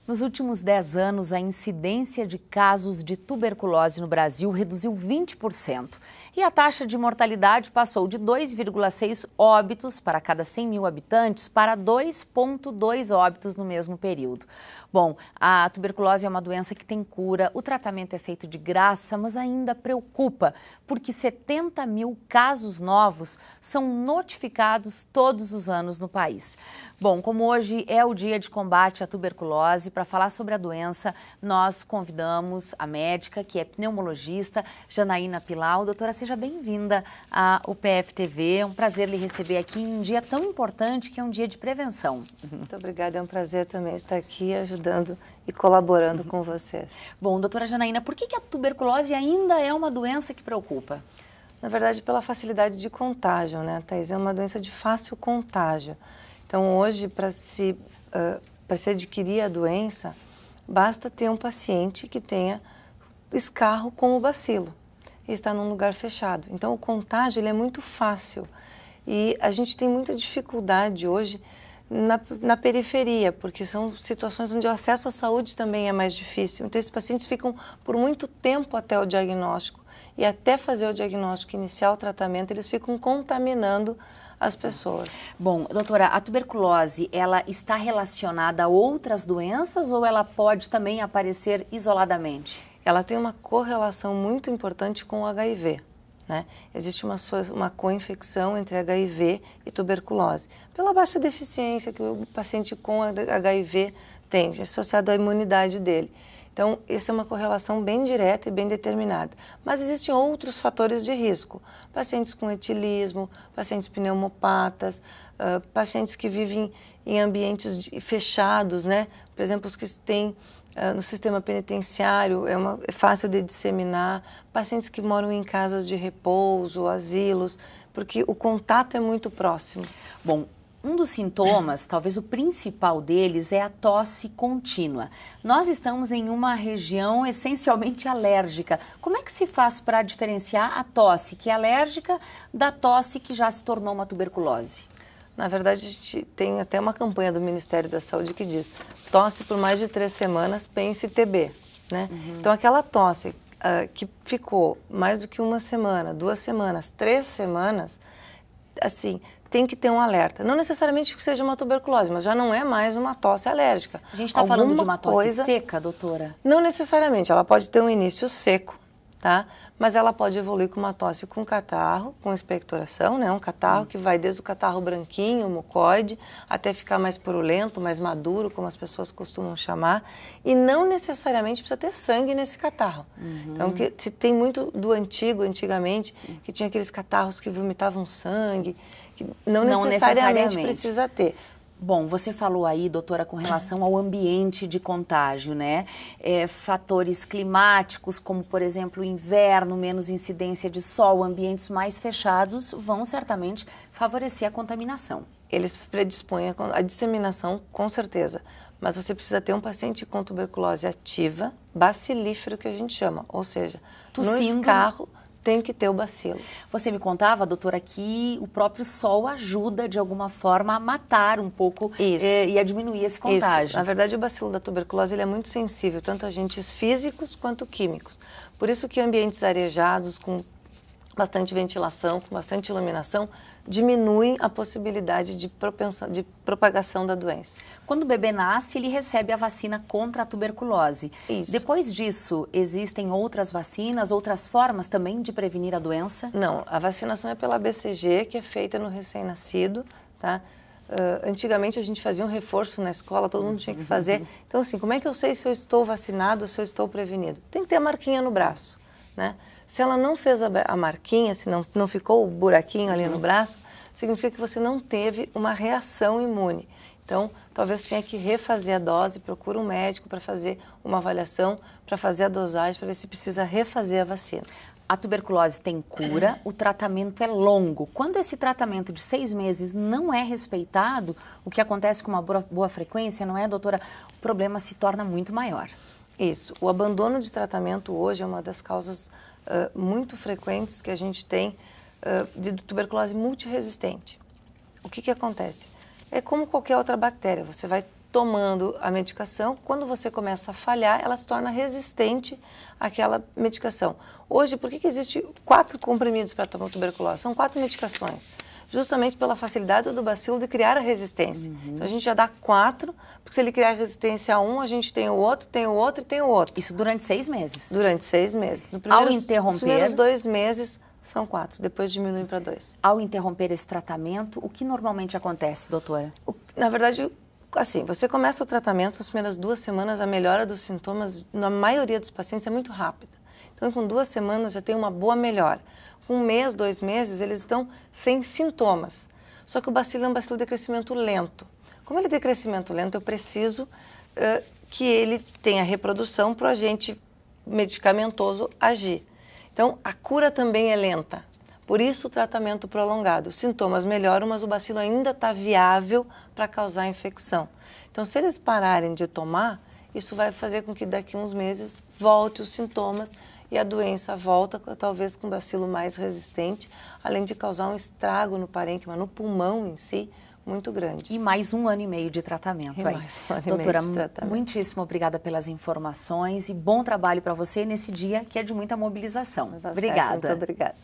Nos últimos 10 anos, a incidência de casos de tuberculose no Brasil reduziu 20%. E a taxa de mortalidade passou de 2,6 óbitos para cada 100 mil habitantes para 2,2 óbitos no mesmo período. Bom, a tuberculose é uma doença que tem cura, o tratamento é feito de graça, mas ainda preocupa, porque 70 mil casos novos são notificados todos os anos no país. Bom, como hoje é o dia de combate à tuberculose, para falar sobre a doença, nós convidamos a médica, que é pneumologista, Janaína Pilau. Doutora, seja bem-vinda ao PFTV. É um prazer lhe receber aqui em um dia tão importante, que é um dia de prevenção. Muito obrigada, é um prazer também estar aqui ajudando e colaborando com vocês. Bom, doutora Janaína, por que a tuberculose ainda é uma doença que preocupa? Na verdade, pela facilidade de contágio, né, Thaís? É uma doença de fácil contágio. Então, hoje, para se adquirir a doença, basta ter um paciente que tenha escarro com o bacilo e está num lugar fechado. Então, o contágio ele é muito fácil e a gente tem muita dificuldade hoje na periferia, porque são situações onde o acesso à saúde também é mais difícil. Então, esses pacientes ficam por muito tempo até o diagnóstico e até fazer o diagnóstico iniciar o tratamento, eles ficam contaminando as pessoas. Bom, doutora, a tuberculose, ela está relacionada a outras doenças ou ela pode também aparecer isoladamente? Ela tem uma correlação muito importante com o HIV, né? Existe uma co-infecção entre HIV e tuberculose, pela baixa deficiência que o paciente com HIV tem, associado à imunidade dele. Então, essa é uma correlação bem direta e bem determinada. Mas existem outros fatores de risco. Pacientes com etilismo, pacientes pneumopatas, pacientes que vivem em ambientes fechados, né? Por exemplo, os que têm no sistema penitenciário, é fácil de disseminar. Pacientes que moram em casas de repouso, asilos, porque o contato é muito próximo. Bom, um dos sintomas, talvez o principal deles, é a tosse contínua. Nós estamos em uma região essencialmente alérgica. Como é que se faz para diferenciar a tosse que é alérgica da tosse que já se tornou uma tuberculose? Na verdade, a gente tem até uma campanha do Ministério da Saúde que diz: tosse por mais de 3 semanas, pense TB, né? Então, aquela tosse que ficou mais do que 1 semana, 2 semanas, 3 semanas, assim, tem que ter um alerta. Não necessariamente que seja uma tuberculose, mas já não é mais uma tosse alérgica. A gente está falando de uma tosse seca, doutora? Não necessariamente. Ela pode ter um início seco, tá? Mas ela pode evoluir com uma tosse com catarro, com expectoração, né? Um catarro que vai desde o catarro branquinho, mucoide, até ficar mais purulento, mais maduro, como as pessoas costumam chamar. E não necessariamente precisa ter sangue nesse catarro. Então, se tem muito do antigamente, que tinha aqueles catarros que vomitavam sangue, que não necessariamente precisa ter. Bom, você falou aí, doutora, com relação ao ambiente de contágio, né? Fatores climáticos, como, por exemplo, o inverno, menos incidência de sol, ambientes mais fechados, vão certamente favorecer a contaminação. Eles predispõem a disseminação, com certeza. Mas você precisa ter um paciente com tuberculose ativa, bacilífero, que a gente chama. Ou seja, no escarro, tem que ter o bacilo. Você me contava, doutora, que o próprio sol ajuda, de alguma forma, a matar um pouco e a diminuir esse contágio. Isso. Na verdade, o bacilo da tuberculose ele é muito sensível, tanto a agentes físicos quanto químicos. Por isso que ambientes arejados, com bastante ventilação, com bastante iluminação, diminuem a possibilidade de propagação da doença. Quando o bebê nasce, ele recebe a vacina contra a tuberculose. Isso. Depois disso, existem outras vacinas, outras formas também de prevenir a doença? Não, a vacinação é pela BCG, que é feita no recém-nascido, tá? Antigamente a gente fazia um reforço na escola, todo mundo tinha que fazer. Então, assim, como é que eu sei se eu estou vacinado ou se eu estou prevenido? Tem que ter a marquinha no braço, né? Se ela não fez a marquinha, se não ficou o buraquinho ali no braço, significa que você não teve uma reação imune. Então, talvez tenha que refazer a dose, procura um médico para fazer uma avaliação, para fazer a dosagem, para ver se precisa refazer a vacina. A tuberculose tem cura, o tratamento é longo. Quando esse tratamento de 6 meses não é respeitado, o que acontece com uma boa frequência, não é, doutora? O problema se torna muito maior. Isso. O abandono de tratamento hoje é uma das causas muito frequentes que a gente tem de tuberculose multiresistente. O que acontece? É como qualquer outra bactéria, você vai tomando a medicação, quando você começa a falhar, ela se torna resistente àquela medicação. Hoje, por que existe 4 comprimidos para tomar tuberculose? São 4 medicações, justamente pela facilidade do bacilo de criar a resistência. Então, a gente já dá 4, porque se ele criar resistência a um, a gente tem o outro, tem o outro e tem o outro. Isso durante 6 meses? Durante 6 meses. Ao interromper... Nos primeiros 2 meses, são 4, depois diminui para 2. Ao interromper esse tratamento, o que normalmente acontece, doutora? Na verdade, assim, você começa o tratamento, nas primeiras 2 semanas, a melhora dos sintomas, na maioria dos pacientes, é muito rápida. Então, com 2 semanas já tem uma boa melhora. Com 1 mês, 2 meses, eles estão sem sintomas. Só que o bacilo é um bacilo de crescimento lento. Como ele é de crescimento lento, eu preciso que ele tenha reprodução para o agente medicamentoso agir. Então, a cura também é lenta. Por isso, o tratamento prolongado. Os sintomas melhoram, mas o bacilo ainda está viável para causar infecção. Então, se eles pararem de tomar, isso vai fazer com que daqui a uns meses volte os sintomas e a doença volta, talvez com bacilo mais resistente, além de causar um estrago no parênquima, no pulmão em si, muito grande. E mais 1 ano e meio de tratamento. E aí. mais 1 ano e Doutora, meio de tratamento. Muitíssimo obrigada pelas informações e bom trabalho para você nesse dia que é de muita mobilização. Tá obrigada. certo, muito obrigada.